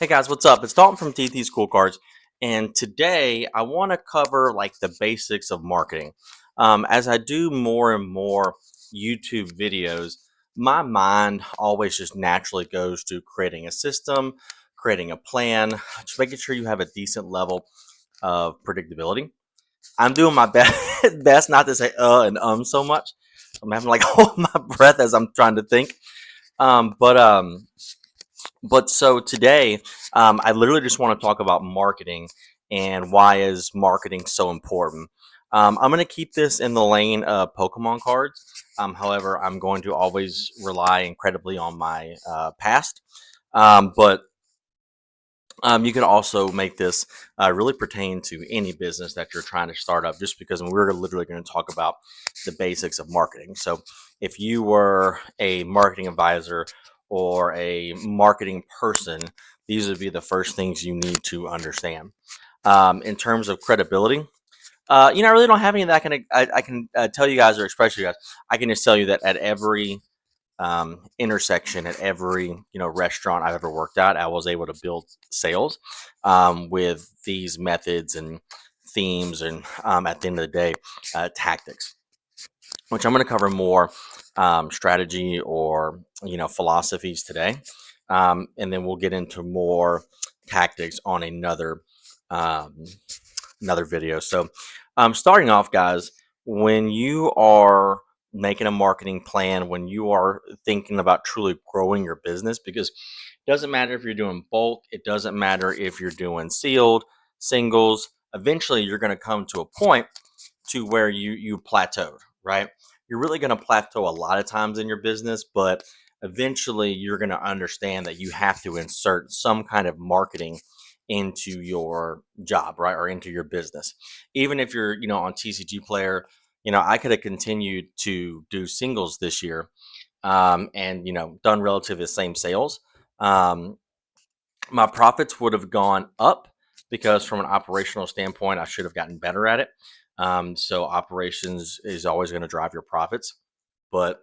Hey guys, what's up? It's Dalton from TT School Cards, and today I want to cover like the basics of marketing. As I do more and more YouTube videos, my mind always just naturally goes to creating a system, creating a plan, just making sure you have a decent level of predictability. I'm doing my best not to say and so much. I'm having like hold my breath as I'm trying to think. Um, but um, but so today, I literally just want to talk about marketing and why is marketing so important. I'm going to keep this in the lane of Pokemon cards. However, I'm going to always rely incredibly on my past. But You can also make this really pertain to any business that you're trying to start up, just because we're literally going to talk about the basics of marketing. So, if you were a marketing advisor or a marketing person, these would be the first things you need to understand. In terms of credibility, I really don't have any that I can tell you guys or express you guys. I can just tell you that at every intersection at every restaurant I've ever worked at, I was able to build sales with these methods and themes, and at the end of the day, tactics, which I'm going to cover more strategy or philosophies today, and then we'll get into more tactics on um, another video. So, starting off, guys, when you are making a marketing plan, when you are thinking about truly growing your business, because it doesn't matter if you're doing bulk, it doesn't matter if you're doing sealed, singles, eventually you're going to come to a point to where you plateaued, right? You're really going to plateau a lot of times in your business, but eventually you're going to understand that you have to insert some kind of marketing into your job, right? Or into your business. Even if you're, on TCG Player, I could have continued to do singles this year, and, done relatively the same sales. Um, my profits would have gone up because from an operational standpoint, I should have gotten better at it. So operations is always going to drive your profits. But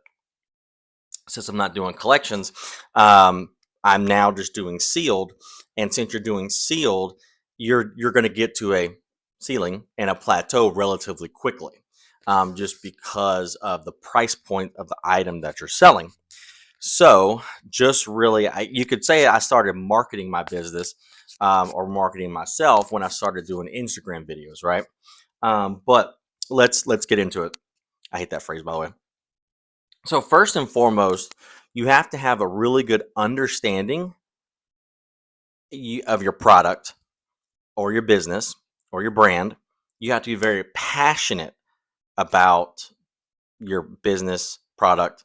since I'm not doing collections, I'm now just doing sealed. And since you're doing sealed, you're going to get to a ceiling and a plateau relatively quickly, just because of the price point of the item that you're selling. So, just really, you could say I started marketing my business, or marketing myself when I started doing Instagram videos, right? But let's get into it. I hate that phrase, by the way. So, first and foremost, you have to have a really good understanding of your product or your business or your brand. You have to be very passionate about your business product.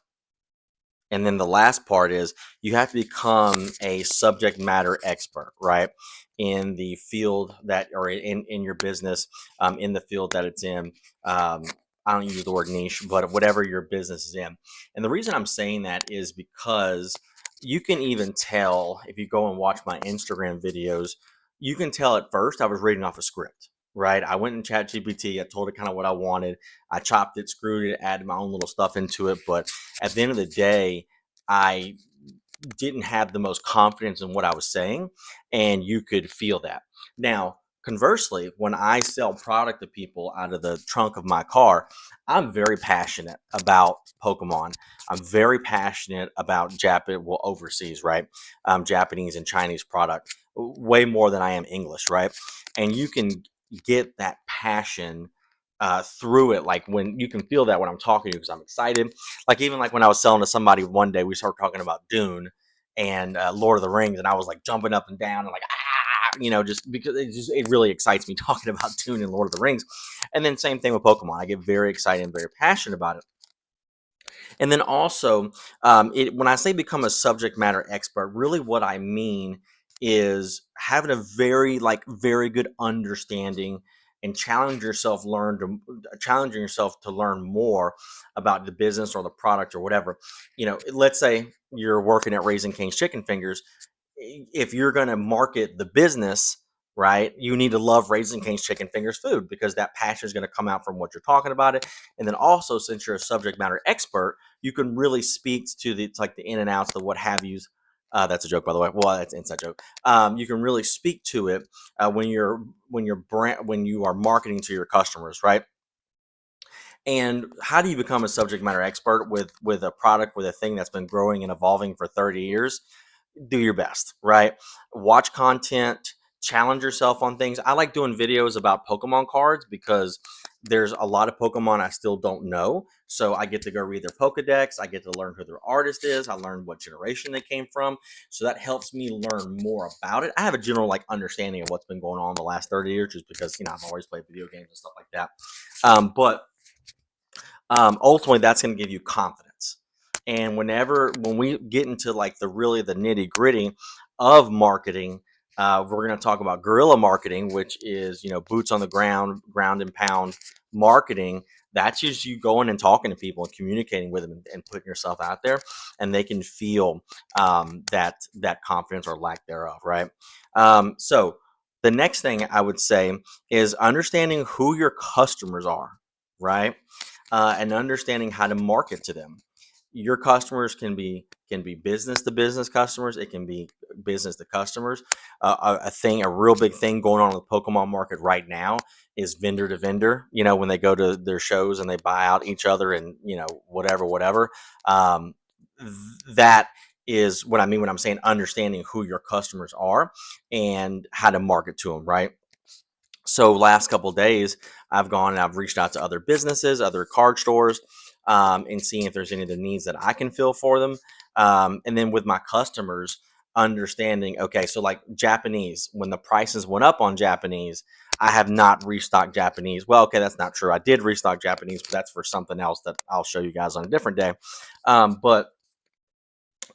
And then the last part is you have to become a subject matter expert, right? In the field that, or in your business, in the field that it's in. I don't use the word niche, but whatever your business is in. And the reason I'm saying that is because you can even tell if you go and watch my Instagram videos, you can tell at first I was reading off a script, right? I went in Chat GPT, I told it kind of what I wanted. I chopped it, screwed it, added my own little stuff into it. But at the end of the day, I didn't have the most confidence in what I was saying, and you could feel that. Now, conversely, when I sell product to people out of the trunk of my car, I'm very passionate about Pokemon. I'm very passionate about well, overseas, right? Japanese and Chinese product, way more than I am English, right? And you can get that passion through it, like when you can feel that when I'm talking to you because I'm excited. Like even like when I was selling to somebody one day, we started talking about Dune and Lord of the Rings, and I was like jumping up and down and like just because it really excites me talking about Dune and Lord of the Rings. And then same thing with Pokemon, I get very excited and very passionate about it. And then also, when I say become a subject matter expert, really what I mean is having a very good understanding and challenging yourself to learn more about the business or the product or whatever. Let's say you're working at Raising Cane's Chicken Fingers. If you're going to market the business, right, you need to love Raising Cane's Chicken Fingers food, because that passion is going to come out from what you're talking about it. And then also, since you're a subject matter expert, you can really speak to the, it's like the in and outs, the what have yous, That's a joke, by the way. Well, that's an inside joke. You can really speak to it when you are marketing to your customers, right? And how do you become a subject matter expert with a product, with a thing that's been growing and evolving for 30 years? Do your best, right? Watch content, challenge yourself on things. I like doing videos about Pokemon cards because there's a lot of Pokemon I still don't know. So I get to go read their Pokedex. I get to learn who their artist is. I learn what generation they came from. So that helps me learn more about it. I have a general like understanding of what's been going on the last 30 years just because, I've always played video games and stuff like that. But ultimately that's going to give you confidence. And when we get into like the nitty gritty of marketing, we're going to talk about guerrilla marketing, which is boots on the ground and pound marketing. That's just you going and talking to people and communicating with them and putting yourself out there, and they can feel that confidence or lack thereof, right? So the next thing I would say is understanding who your customers are, right? And understanding how to market to them. Your customers can be business to business customers. It can be business to customers. A real big thing going on in the Pokemon market right now is vendor to vendor. When they go to their shows and they buy out each other and whatever. Um, that is what I mean when I'm saying understanding who your customers are and how to market to them, right? So last couple of days, I've gone and I've reached out to other businesses, other card stores, and seeing if there's any of the needs that I can fill for them. And then with my customers, understanding, okay, so like Japanese, when the prices went up on Japanese, I have not restocked Japanese. Well, okay, that's not true. I did restock Japanese, but that's for something else that I'll show you guys on a different day. But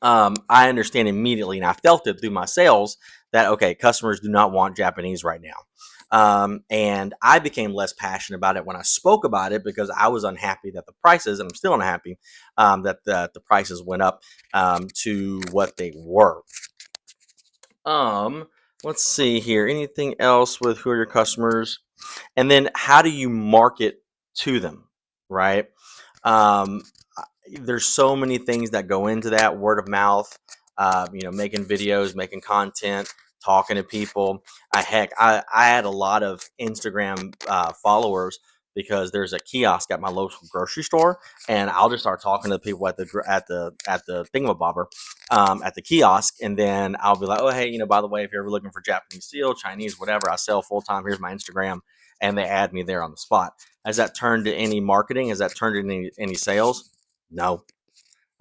I understand immediately, and I felt it through my sales that okay, customers do not want Japanese right now. And I became less passionate about it when I spoke about it because I was unhappy that the prices, and I'm still unhappy that the prices went up to what they were. Um, let's see here. Anything else with who are your customers? And then how do you market to them, right? Um, there's so many things that go into that word of mouth, making videos, making content, talking to people. I had a lot of Instagram followers because there's a kiosk at my local grocery store, and I'll just start talking to the people at the thingamabobber, at the kiosk, and then I'll be like, oh hey, by the way, if you're ever looking for Japanese steel, Chinese, whatever, I sell full time. Here's my Instagram, and they add me there on the spot. Has that turned to any marketing? Has that turned into any sales? No.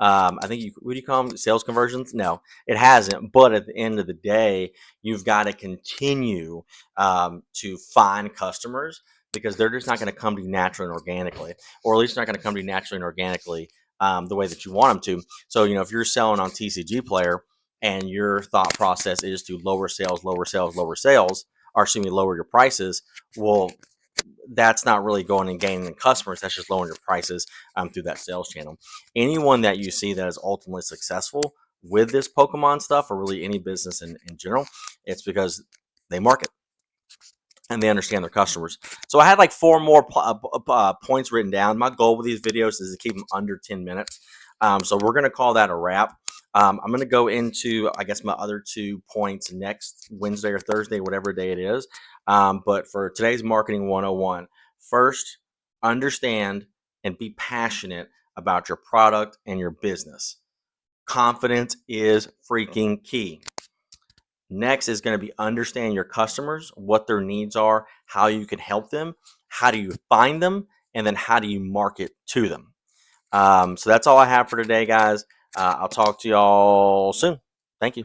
I think what do you call them? Sales conversions? No, it hasn't. But at the end of the day, you've got to continue to find customers because they're just not going to come to you naturally and organically, or at least not going to come to you naturally and organically the way that you want them to. So, if you're selling on TCG Player and your thought process is to lower sales, lower sales, lower sales, or excuse me, lower your prices, well, that's not really going and gaining customers. That's just lowering your prices through that sales channel. Anyone that you see that is ultimately successful with this Pokemon stuff, or really any business in general, it's because they market and they understand their customers. So I had like four more points written down. My goal with these videos is to keep them under 10 minutes. So we're going to call that a wrap. I'm going to go into, I guess, my other 2 points next Wednesday or Thursday, whatever day it is. But for today's Marketing 101, first, understand and be passionate about your product and your business. Confidence is freaking key. Next is going to be understand your customers, what their needs are, how you can help them, how do you find them, and then how do you market to them. So that's all I have for today, guys. I'll talk to y'all soon. Thank you.